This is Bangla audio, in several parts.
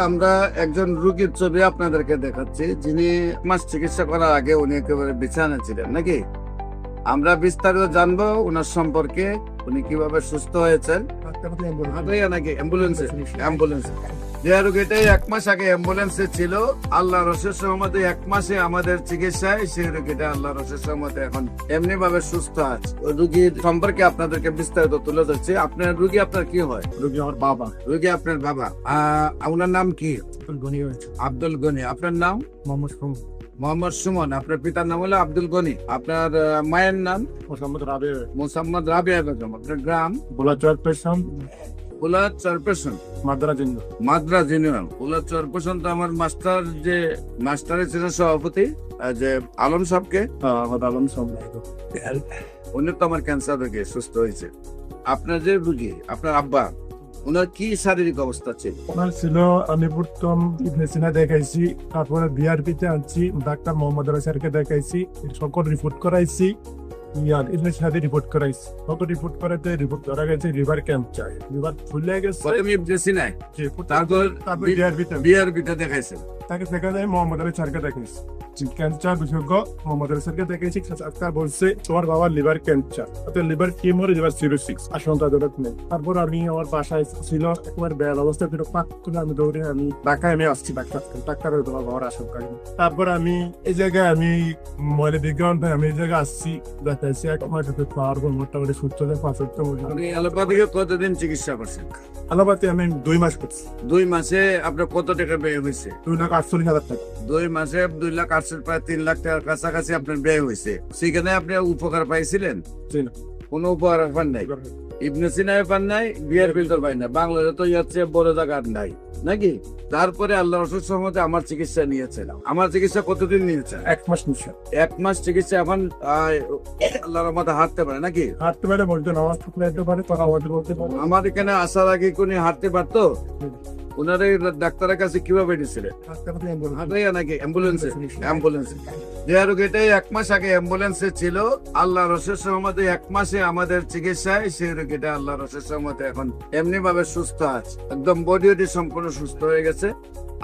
আমরা একজন রোগীর ছবি আপনাদেরকে দেখাচ্ছি, যিনি মাস চিকিৎসা করার আগে উনি একেবারে বিছানা ছিলেন নাকি। আমরা বিস্তারিত জানবো ওনার সম্পর্কে, উনি কিভাবে সুস্থ হয়েছেন। নাকি অ্যাম্বুলেন্সে যে রোগীটাই 1 মাস আগে অ্যাম্বুলেন্সে ছিল, আল্লাহ রসের সহমতে 1 মাসে আমাদের চিকিৎসায় সেই রোগীটা আল্লাহ রসের সহমতে এখন এমনি ভাবে সুস্থ আছে। ওই রোগীর সম্পর্কে আপনাদেরকে বিস্তারিত তুলে ধরছি। আপনার রোগী আপনার কি হয়? রোগী আমার বাবা। রোগী আপনার বাবা। ওনার নাম কি? আব্দুল গনি। আপনার নাম? মোহাম্মদ সুমন। আপনার পিতার নাম হলো আব্দুল গনি। আপনার মায়ের নাম? মোসাম্মদ রাবিয়া বেগম। আপনার গ্রাম? বুলার চরপেশন, মাদ্রাজ ইউনিয়ন। বুলার চরপেশন তো আমার মাস্টারের ছিলেন সভাপতি যে আলম সাহেবকে। উনি তো আমার ক্যান্সার রোগে সুস্থ হয়েছে। আপনার যে রোগী, আপনার আব্বা, ওনার কি শারীরিক অবস্থা ছিল? ওনার ছিল, আমি প্রথম ইবনে সিনা দেখাইছি, তারপরে বিআরপিতে আনছি, ডাক্তার মোহাম্মদ আলী স্যারকে দেখাইছি, সকল রিপোর্ট করাইছি, ইবনে সিনাতে রিপোর্ট করাইছি। সকল রিপোর্ট করাতে রিপোর্ট ধরা গেছে লিভার ক্যান্সার, লিভার ফুলে গেছে। প্রথমে ইবনে সিনায়, তারপর বিআরপিতে দেখাইছেন। তাকে দেখা যায় মোহাম্মদ আলী স্যারকে দেখাইছি, ক্যান্সার বিশেষজ্ঞ মোহাম্মদ আলী স্যারকে দেখাইছি। ডাক্তার বলছে তোমার বাবার লিভার ক্যান্সার, লিভার কিমোর, লিভার সিরোসিস, আশঙ্কাজনক নেই। তারপর আমি আমার বাসায় ছিল, একবার বেয়াল অবস্থা ছিল, পাক করে আমি দৌড়ে আমি ঢাকায় আমি আসছি ডাক্তারের তোমার বাবার আশঙ্কা। তারপর আমি এই জায়গায় আমি ময়লা বিজ্ঞান আমি এই জায়গায় আসছি, দেখাইছি একবার পাওয়ার মোটামুটি সুস্থ হয়ে 5 অ্যালোপ্যাথিকে কতদিন চিকিৎসা করছেন? আলাপাতে আমি 2 মাস করছি। 2 মাসে আপনার কত টাকা ব্যয় হয়েছে? 2,48,000 টাকা। 2 মাসে 2,80,000, প্রায় 3 লাখ টাকার কাছাকাছি আপনার ব্যয় হয়েছে। সেখানে আপনি উপকার পাইছিলেন? কোনো উপকার পান নাই? ইবনে সিনায় পান নাই, বিআরপি তো পাই না, বাংলাদেশে তো যাচ্ছে বড় জায়গা নাই নাকি। তারপরে আল্লাহ রসুল সহমতে আমার চিকিৎসা নিয়েছিলাম। আমার চিকিৎসা কতদিন নিয়েছে? 1 মাস নিয়েছে। 1 মাস চিকিৎসা। এখন আল্লাহর রহমতে হাঁটতে পারে নাকি? হাঁটতে পারে, বলতে নামাজ পড়তে পারে, কথা বলতে পারে। আমার এখানে আসার আগে কোন হাঁটতে পারতো? ওনার ডাক্তারের কাছে কিভাবে নিয়েছিলেন? নাকি অ্যাম্বুলেন্সে যে রোগীটাই 1 মাস আগে অ্যাম্বুলেন্সে ছিল, আল্লাহ রসের সহমতে 1 মাসে আমাদের চিকিৎসায় সেই রোগীটা আল্লাহ রসের সহমতে এখন এমনি ভাবে সুস্থ আছে, একদম বডি সম্পূর্ণ সুস্থ হয়ে গেছে।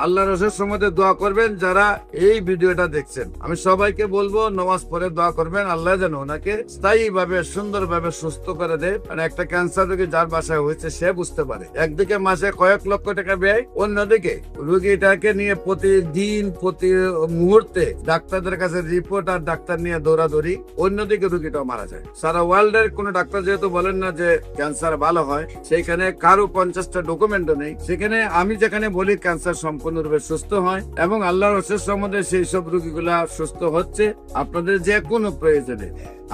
আল্লাহ রসের সহমতে দোয়া করবেন যারা এই ভিডিওটা দেখছেন। আমি সবাইকে বলবো নামাজ পড়ে দোয়া করবেন, আল্লাহ যেন ওনাকে স্থায়ী ভাবে সুন্দর ভাবে সুস্থ করে দেয়। মানে একটা ক্যান্সার রোগী যার বাসায় হয়েছে সে বুঝতে পারে, একদিকে মাসে কয়েক লক্ষ টাকা ব্যয়, অন্যদিকে রোগীটাকে নিয়ে প্রতিদিন প্রতি মুহূর্তে ডাক্তারদের কাছে রিপোর্ট আর ডাক্তার নিয়ে দৌড়াদৌড়ি, অন্যদিকে রোগীটাও মারা যায়। সারা ওয়ার্ল্ডের কোন ডাক্তার যেহেতু বলেন না যে ক্যান্সার ভালো হয়, সেইখানে কারো 50টা ডকুমেন্টও নেই। সেখানে আমি যেখানে বলি ক্যান্সার সম্পূর্ণরূপে সুস্থ হয় এবং আল্লাহর রসের সম্বন্ধে সেই সব রোগীগুলা সুস্থ হচ্ছে। আপনাদের যে কোনো প্রয়োজনে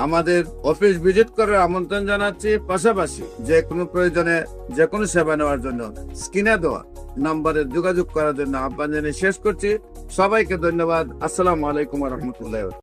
আমাদের অফিস ভিজিট করার আমন্ত্রণ জানাচ্ছি। পাশাপাশি যে কোনো প্রয়োজনে যে কোনো সেবা নেওয়ার জন্য স্ক্রিনে দেওয়া নাম্বারে যোগাযোগ করার জন্য আহ্বান জানিয়ে শেষ করছি। সবাইকে ধন্যবাদ। আসসালামু আলাইকুম ওয়া রাহমাতুল্লাহি।